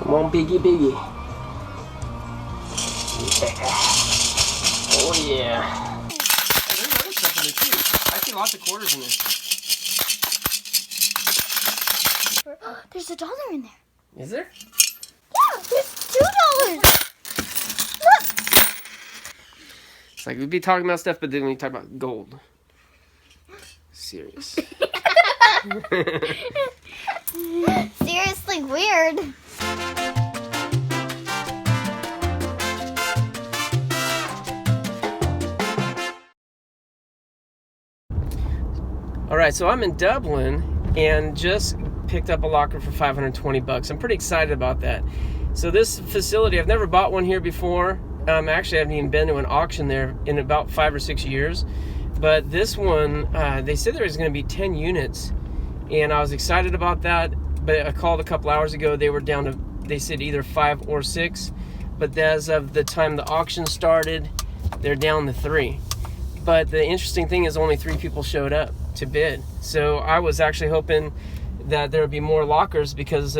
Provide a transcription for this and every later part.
Come on, piggy, piggy. Yeah. Oh, yeah. Oh, there's other stuff in there, too. I see lots of quarters in there. There's $1 in there. Is there? Yeah, there's $2. Look. It's like we'd be talking about stuff, but then we talk about gold. Serious. Seriously weird. All right, so I'm in Dublin and just picked up a locker for $520. I'm pretty excited about that. So this facility, I've never bought one here before. Actually, I haven't even been to an auction there in about 5 or 6 years. But this one, they said there was going to be 10 units, and I was excited about that. But I called a couple hours ago. They were down to, they said either 5 or 6. But as of the time the auction started, they're down to 3. But the interesting thing is only 3 people showed up to bid. So I was actually hoping that there would be more lockers because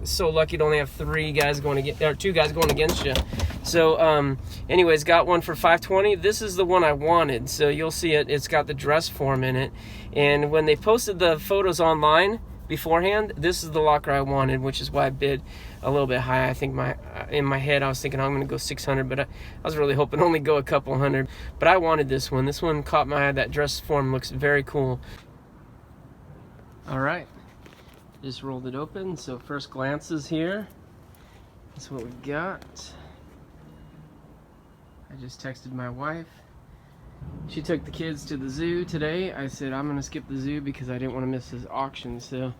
so lucky to only have 3 guys going against, or 2 guys going against you. So anyways, got one for $520. This is the one I wanted. So you'll see it. It's got the dress form in it. And when they posted the photos online beforehand, this is the locker I wanted, which is why I bid a little bit high. I think in my head I was thinking I'm going to go 600, but I was really hoping only go a couple hundred. But I wanted this one. This one caught my eye. That dress form looks very cool. All right, just rolled it open. So first glances here. That's what we got. I just texted my wife. She took the kids to the zoo today. I said I'm gonna skip the zoo because I didn't want to miss this auction. So,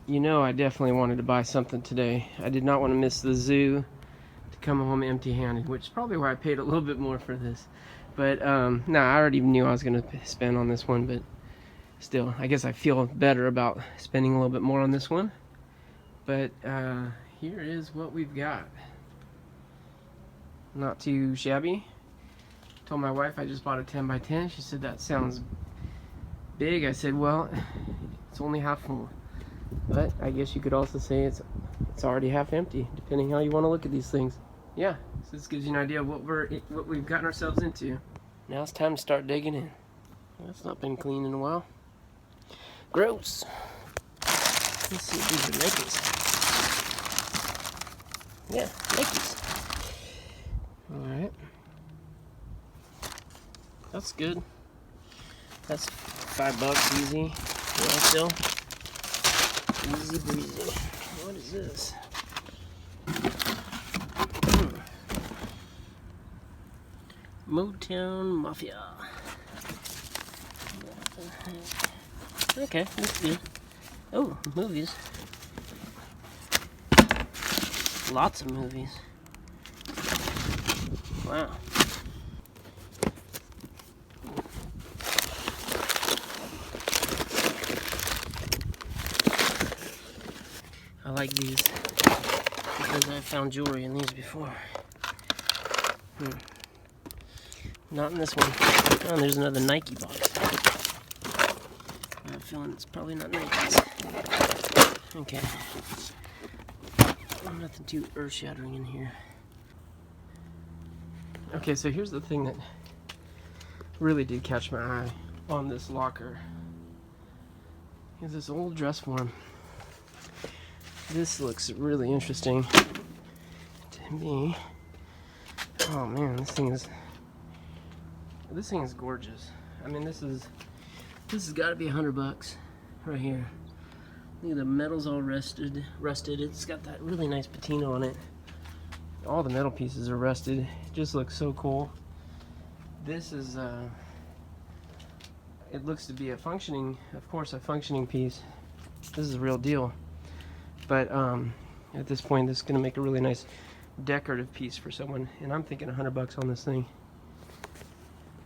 you know, I definitely wanted to buy something today. I did not want to miss the zoo to come home empty-handed, which is probably why I paid a little bit more for this. But no, I already knew I was gonna spend on this one, but still, I guess I feel better about spending a little bit more on this one. But here is what we've got. Not too shabby. Told my wife I just bought a 10 by 10. She said that sounds big. I said, well, it's only half full. But I guess you could also say it's already half empty, depending how you want to look at these things. Yeah, so this gives you an idea of what we've gotten ourselves into. Now it's time to start digging in. That's not been cleaned in a while. Gross. Let's see if these are Nikes. Yeah, Nikes. Alright. That's good. That's $5 easy. Yeah, still. Easy breezy. What is this? Motown Mafia. Okay, that's good. Oh, movies. Lots of movies. Wow. I like these because I've found jewelry in these before. Not in this one. Oh, and there's another Nike box. I have a feeling it's probably not Nikes. Okay. Nothing too earth-shattering in here. Okay, so here's the thing that really did catch my eye on this locker. Is this old dress form. This looks really interesting to me. Oh man, this thing is gorgeous. I mean, this has got to be $100 right here. Look at the metal's all rusted. It's got that really nice patina on it. All the metal pieces are rusted. It just looks so cool. This is it looks to be a functioning piece. This is a real deal. But at this point, this is going to make a really nice decorative piece for someone. And I'm thinking $100 on this thing.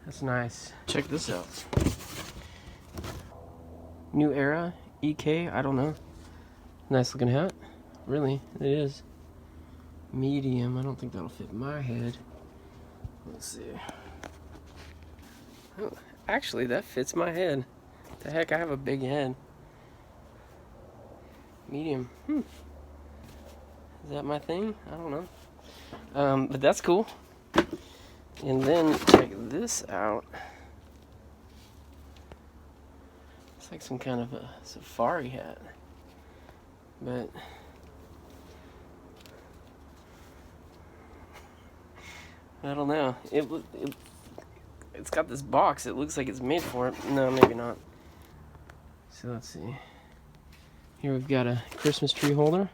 That's nice. Check this out. New Era EK, I don't know. Nice looking hat. Really, it is. Medium, I don't think that'll fit my head. Let's see. Oh, actually, that fits my head. The heck, I have a big head. Medium. Is that my thing? I don't know. But that's cool. And then check this out. It's like some kind of a safari hat. But I don't know. It's got this box. It looks like it's made for it. No, maybe not. So let's see. Here we've got a Christmas tree holder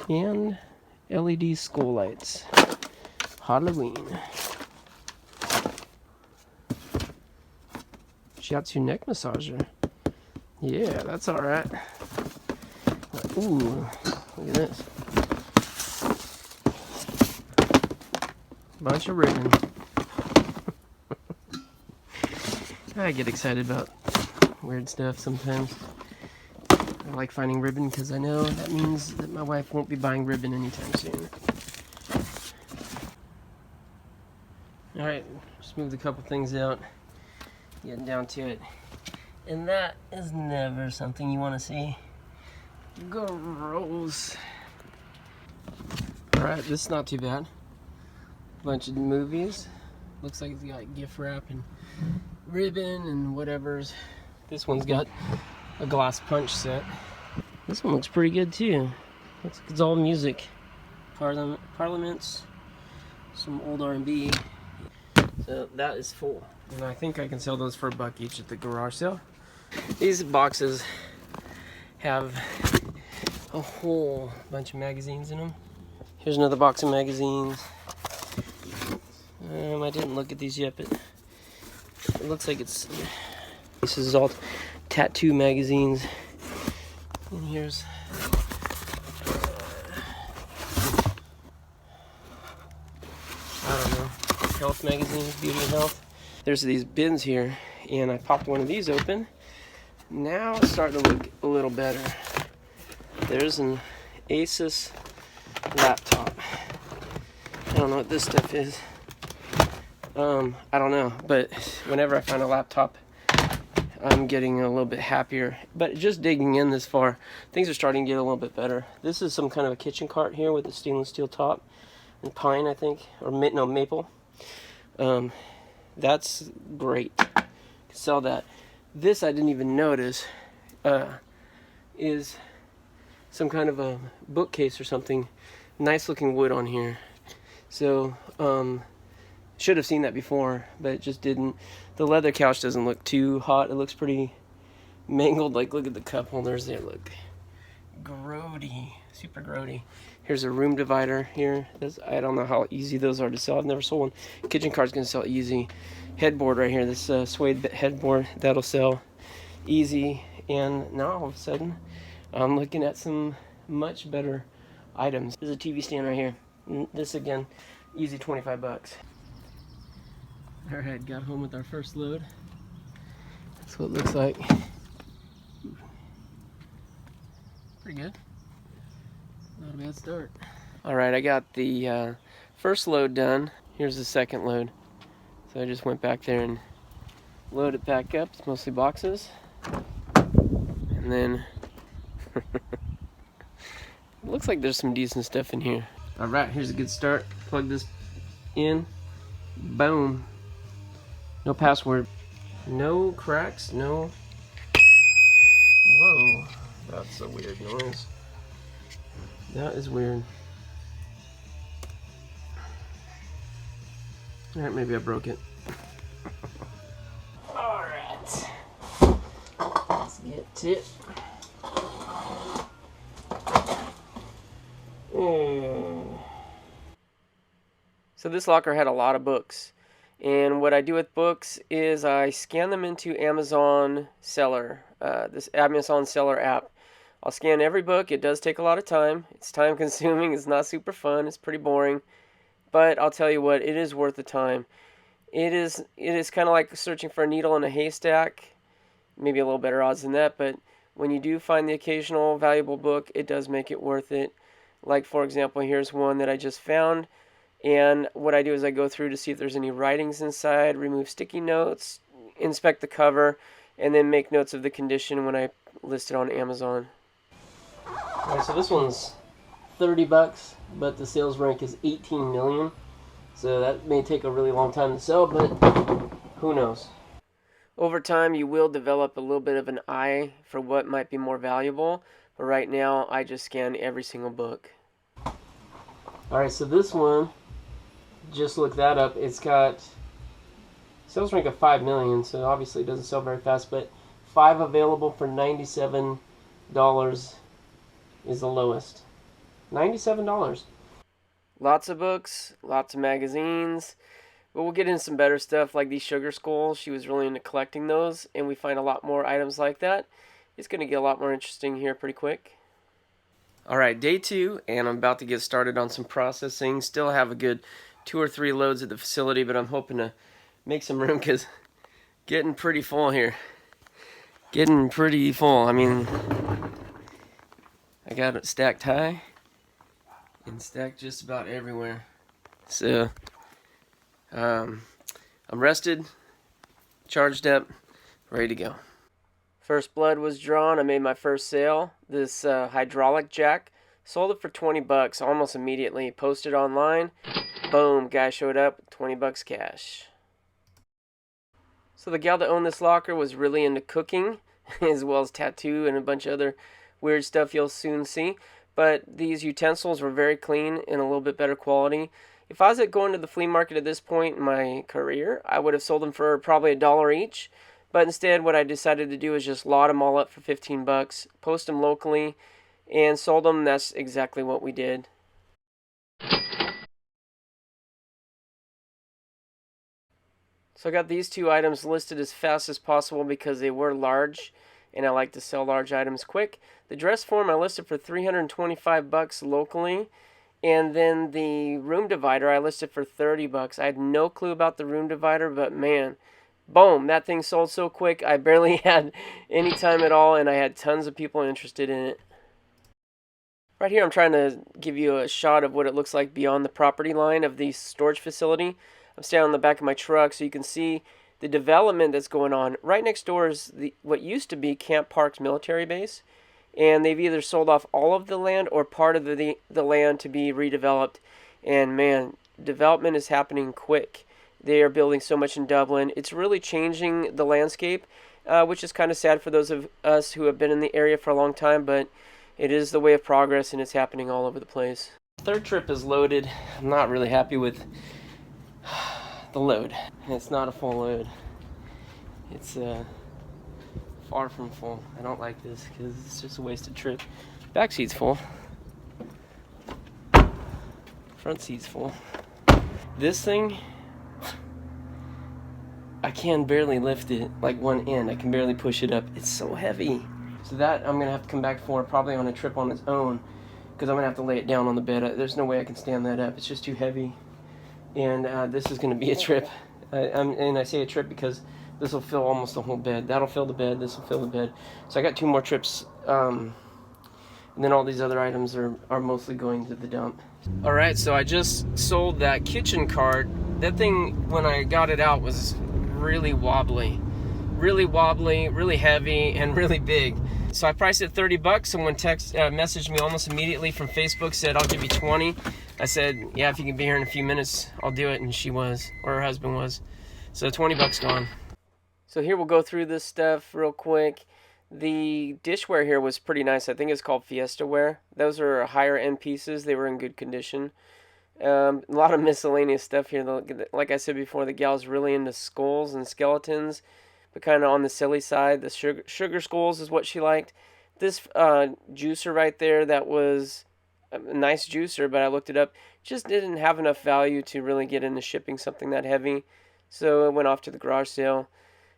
and LED skull lights. Halloween. Shiatsu neck massager. Yeah, that's alright. Ooh, look at this. Bunch of ribbon. I get excited about weird stuff sometimes. I like finding ribbon because I know that means that my wife won't be buying ribbon anytime soon. Alright, just moved a couple things out. Getting down to it. And that is never something you want to see. Gross. Alright, this is not too bad. Bunch of movies. Looks like it's got gift wrap and ribbon and whatever's. This one's got a glass punch set. This one looks pretty good too. Looks like it's all music. Parliaments, some old R&B. So that is full. And I think I can sell those for $1 each at the garage sale. These boxes have a whole bunch of magazines in them. Here's another box of magazines. I didn't look at these yet, but it looks like it's... This is all tattoo magazines. And here's... I don't know. Health magazines, beauty and health. There's these bins here, and I popped one of these open. Now it's starting to look a little better. There's an Asus laptop. I don't know what this stuff is. I don't know, but whenever I find a laptop, I'm getting a little bit happier. But just digging in this far, things are starting to get a little bit better. This is some kind of a kitchen cart here with a stainless steel top and pine, I think, or no, maple. That's great. Sell that. This I didn't even notice is some kind of a bookcase or something. Nice looking wood on here. So should have seen that before, but it just didn't. The leather couch doesn't look too hot. It looks pretty mangled. Like, look at the cup holders. They look grody, super grody. Here's a room divider here. I don't know how easy those are to sell. I've never sold one. Kitchen card's gonna sell easy. Headboard right here, this suede headboard, that'll sell easy. And now all of a sudden, I'm looking at some much better items. There's a TV stand right here. This again, easy $25. Alright, got home with our first load. That's what it looks like. Pretty good. Not a bad start. Alright, I got the first load done. Here's the second load. So I just went back there and loaded it back up. It's mostly boxes. And then it looks like there's some decent stuff in here. Alright, here's a good start. Plug this in. Boom. No password. No cracks, no... Whoa, that's a weird noise. That is weird. Alright, maybe I broke it. Alright. Let's get it. So this locker had a lot of books. And what I do with books is I scan them into Amazon Seller, this Amazon Seller app. I'll scan every book. It does take a lot of time. It's time consuming. It's not super fun. It's pretty boring. But I'll tell you what, it is worth the time. It is kind of like searching for a needle in a haystack. Maybe a little better odds than that, but when you do find the occasional valuable book, it does make it worth it. Like, for example, here's one that I just found. And what I do is I go through to see if there's any writings inside, remove sticky notes, inspect the cover, and then make notes of the condition when I list it on Amazon. Alright, so this one's 30 bucks, but the sales rank is 18 million. So that may take a really long time to sell, but who knows? Over time, you will develop a little bit of an eye for what might be more valuable, but right now, I just scan every single book. Alright, so this one, just look that up. It's got sales rank of 5 million, so obviously it doesn't sell very fast, but 5 available for $97 is the lowest. $97. Lots of books, lots of magazines, but we'll get into some better stuff like these sugar skulls. She was really into collecting those, and we find a lot more items like that. It's going to get a lot more interesting here pretty quick. Alright, day 2, and I'm about to get started on some processing. Still have a good 2 or 3 loads at the facility, but I'm hoping to make some room because getting pretty full here. Getting pretty full. I mean, I got it stacked high and stacked just about everywhere. So, I'm rested, charged up, ready to go. First blood was drawn. I made my first sale. This hydraulic jack. Sold it for 20 bucks almost immediately. Posted online. Boom, guy showed up, 20 bucks cash. So the gal that owned this locker was really into cooking, as well as tattoo and a bunch of other weird stuff you'll soon see. But these utensils were very clean and a little bit better quality. If I was going to the flea market at this point in my career, I would have sold them for probably $1 each. But instead, what I decided to do is just lot them all up for 15 bucks, post them locally, and sold them. That's exactly what we did. So I got these 2 items listed as fast as possible because they were large, and I like to sell large items quick. The dress form I listed for 325 bucks locally, and then the room divider I listed for 30 bucks. I had no clue about the room divider, but man, boom, that thing sold so quick. I barely had any time at all, and I had tons of people interested in it. Right here I'm trying to give you a shot of what it looks like beyond the property line of the storage facility. I'm standing on the back of my truck so you can see the development that's going on. Right next door is what used to be Camp Park's military base, and they've either sold off all of the land or part of the land to be redeveloped. And man, development is happening quick. They are building so much in Dublin. It's really changing the landscape, which is kind of sad for those of us who have been in the area for a long time, but it is the way of progress, and it's happening all over the place. Third trip is loaded. I'm not really happy with the load. It's not a full load. It's far from full. I don't like this because it's just a wasted trip. Back seat's full. Front seat's full. This thing, I can barely lift it, like one end. I can barely push it up. It's so heavy. So that I'm going to have to come back for probably on a trip on its own because I'm going to have to lay it down on the bed. There's no way I can stand that up. It's just too heavy. And this is going to be a trip. And I say a trip because this will fill almost the whole bed. That'll fill the bed. This will fill the bed. So I got 2 more trips. And then all these other items are mostly going to the dump. Alright, so I just sold that kitchen cart. That thing, when I got it out, was really wobbly. Really wobbly, really heavy, and really big. So I priced it 30 bucks. Someone messaged me almost immediately from Facebook, said, I'll give you 20. I said, yeah, if you can be here in a few minutes, I'll do it. And she was, or her husband was. So 20 bucks gone. So here we'll go through this stuff real quick. The dishware here was pretty nice. I think it's called Fiesta ware. Those are higher end pieces. They were in good condition. A lot of miscellaneous stuff here. Like I said before, the gal's really into skulls and skeletons, but kind of on the silly side. The sugar skulls is what she liked. This juicer right there, that was a nice juicer, but I looked it up. Just didn't have enough value to really get into shipping something that heavy. So it went off to the garage sale.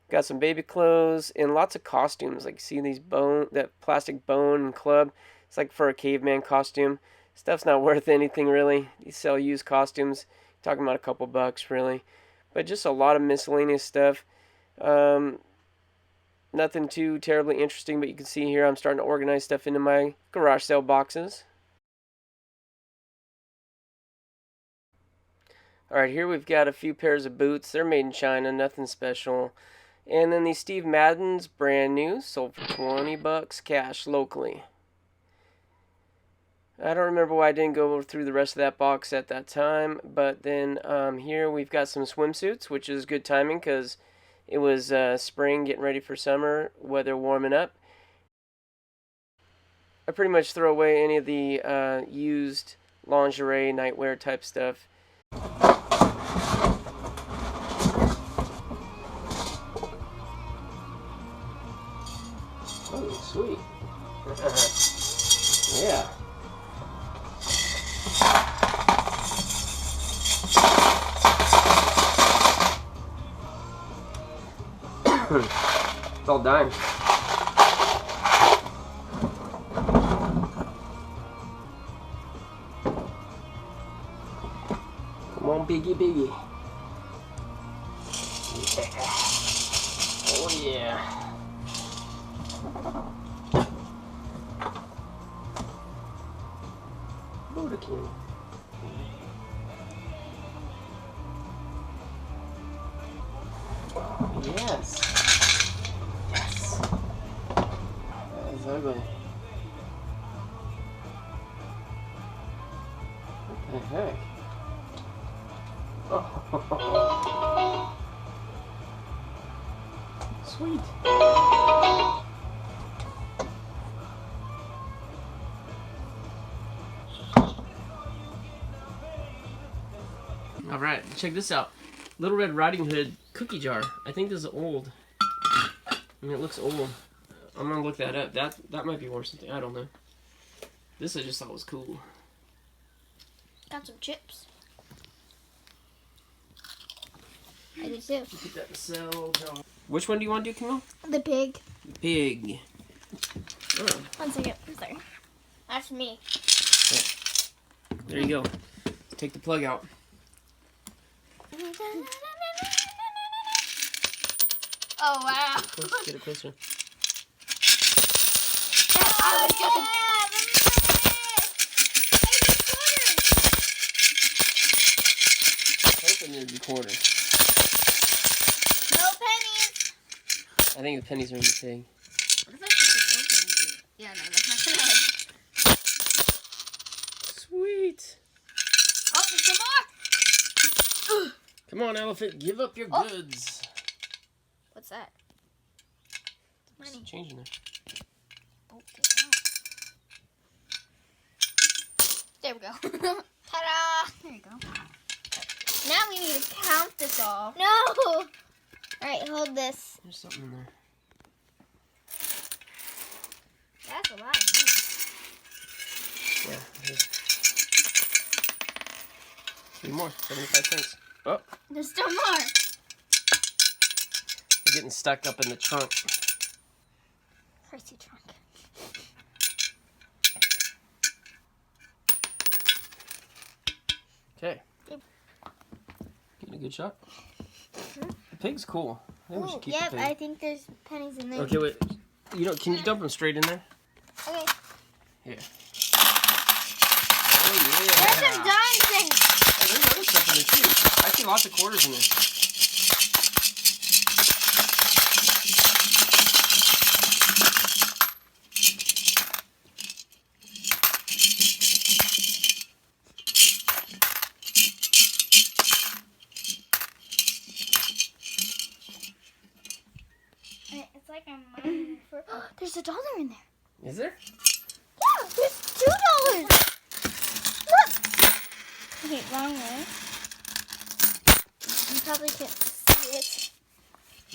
Got some baby clothes and lots of costumes. Like you see these that plastic bone and club. It's like for a caveman costume. Stuff's not worth anything really. You sell used costumes. You're talking about a couple bucks really. But just a lot of miscellaneous stuff. Nothing too terribly interesting, but you can see here I'm starting to organize stuff into my garage sale boxes. Alright, here we've got a few pairs of boots. They're made in China, nothing special. And then these Steve Madden's, brand new, sold for 20 bucks cash locally. I don't remember why I didn't go through the rest of that box at that time, but then here we've got some swimsuits, which is good timing because it was spring, getting ready for summer, weather warming up. I pretty much throw away any of the used lingerie, nightwear type stuff. Oh, sweet. Yeah. It's all dime. Come on, biggie, biggie. Yeah. Oh, yeah. Budokin. Yes. Yes. That is ugly. What the heck? Oh. Sweet. All right, check this out. Little Red Riding Hood cookie jar. I think this is old. I mean, it looks old. I'm gonna look that up. That might be worth something. I don't know. This I just thought was cool. Got some chips. I do too. Put that in the cell. Which one do you want to do, Camille? The pig. The pig. Oh. 1 second. I'm sorry. That's me. There you go. Take the plug out. Oh, wow. Let's get it closer. Oh, good. Hoping there'd be quarters. No pennies. I think the pennies are in the pig. What if I put it open? Yeah, no, that's not gonna help. Sweet. Oh, there's some more. Come on, elephant. Give up your goods. What's that? What's Money. changing there? Oh, there we go. Ta-da! There you go. Now we need to count this all. No! Alright, hold this. There's something in there. That's a lot of money. Yeah. There's 3 more. 75 cents. Oh, There's still more. they're getting stuck up in the trunk. Crazy trunk. Okay. Getting a good shot. The pig's cool. I think we should keep Yep, the pig. I think there's pennies in there. Okay, wait. Can you dump them straight in there? Okay. Yeah. Oh, yeah. There's some dime things. Oh, there's other stuff in there, too. I see lots of quarters in there. It's like I'm mining for. There's $1 in there. Is there? Yeah, there's $2. Look. Okay, wrong way. You probably can't see it.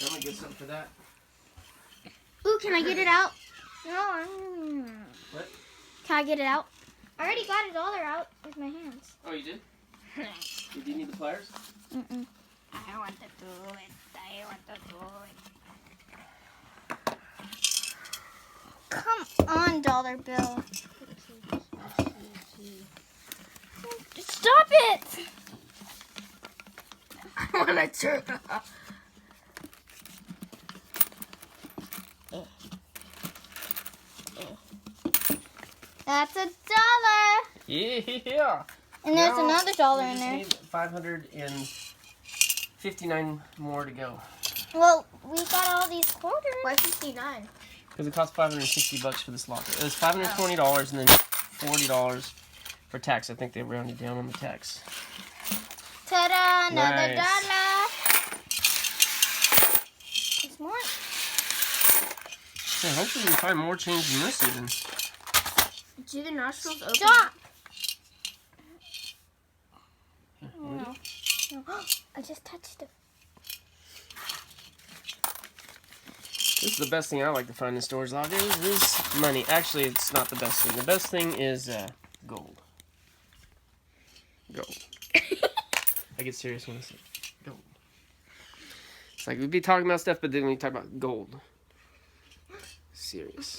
I'm gonna get something for that. Ooh, can I get it out? No. What? Can I get it out? I already got $1 out with my hands. Oh, you did? Do you need the pliers? Mm-mm. I want to do it. I want to do it. Come on, dollar bill. Stop it! I want to turn off. That's $1. Yeah. And there's Now, another we $1 in just there. need 559 more to go. Well, we got all these quarters. Why 59? Because it cost $560 for this locker. It was $520 and then $40 for tax. I think they rounded down on the tax. Ta-da! Another Nice. dollar. There's more. Yeah, hopefully we can find more change than this even. Do the nostrils open? Stop! No. No. I just touched it. This is the best thing I like to find in stores, lockers, is money. Actually, it's not the best thing. The best thing is gold. Gold. I get serious when I say gold. It's like we'd be talking about stuff, but then when you talk about gold, serious.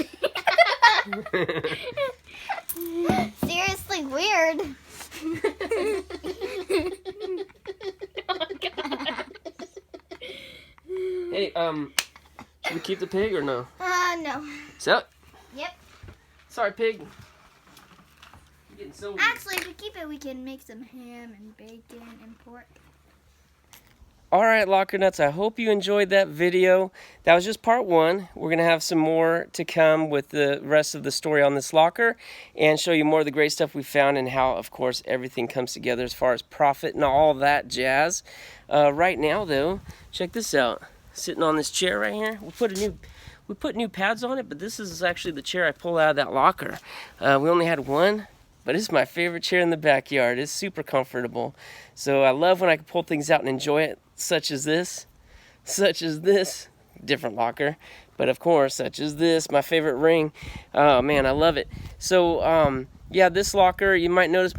Seriously weird. Oh, God. Hey, should we keep the pig or no? No. So. Yep. Sorry, pig. You're getting so. Actually, if we keep it, we can make some ham and bacon and pork. Alright, Locker Nuts, I hope you enjoyed that video. That was just part one. We're going to have some more to come with the rest of the story on this locker and show you more of the great stuff we found and how, of course, everything comes together as far as profit and all that jazz. Right now, though, check this out. Sitting on this chair right here, we put new pads on it, but this is actually the chair I pulled out of that locker. We only had one. But it's my favorite chair in the backyard. It's super comfortable. So I love when I can pull things out and enjoy it, such as this, different locker. But of course, such as this, my favorite ring. Oh man, I love it. So yeah, this locker, you might notice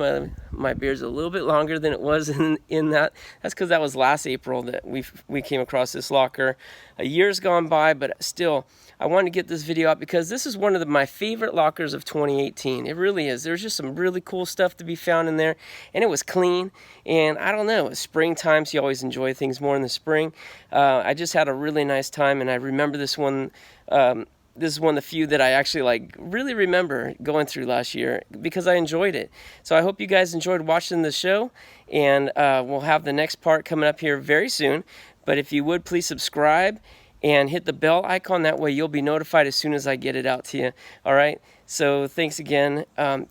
my beard's a little bit longer than it was in that. That's because that was last April that we came across this locker. A year's gone by, but still, I wanted to get this video out because this is one of my favorite lockers of 2018. It really is. There's just some really cool stuff to be found in there, and it was clean. And I don't know, it's springtime, so you always enjoy things more in the spring. I just had a really nice time, and I remember this one. This is one of the few that I actually really remember going through last year because I enjoyed it. So I hope you guys enjoyed watching the show, and we'll have the next part coming up here very soon. But if you would, please subscribe and hit the bell icon. That way you'll be notified as soon as I get it out to you. All right? So thanks again.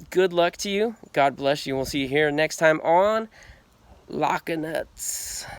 Good luck to you. God bless you. We'll see you here next time on Locker Nuts.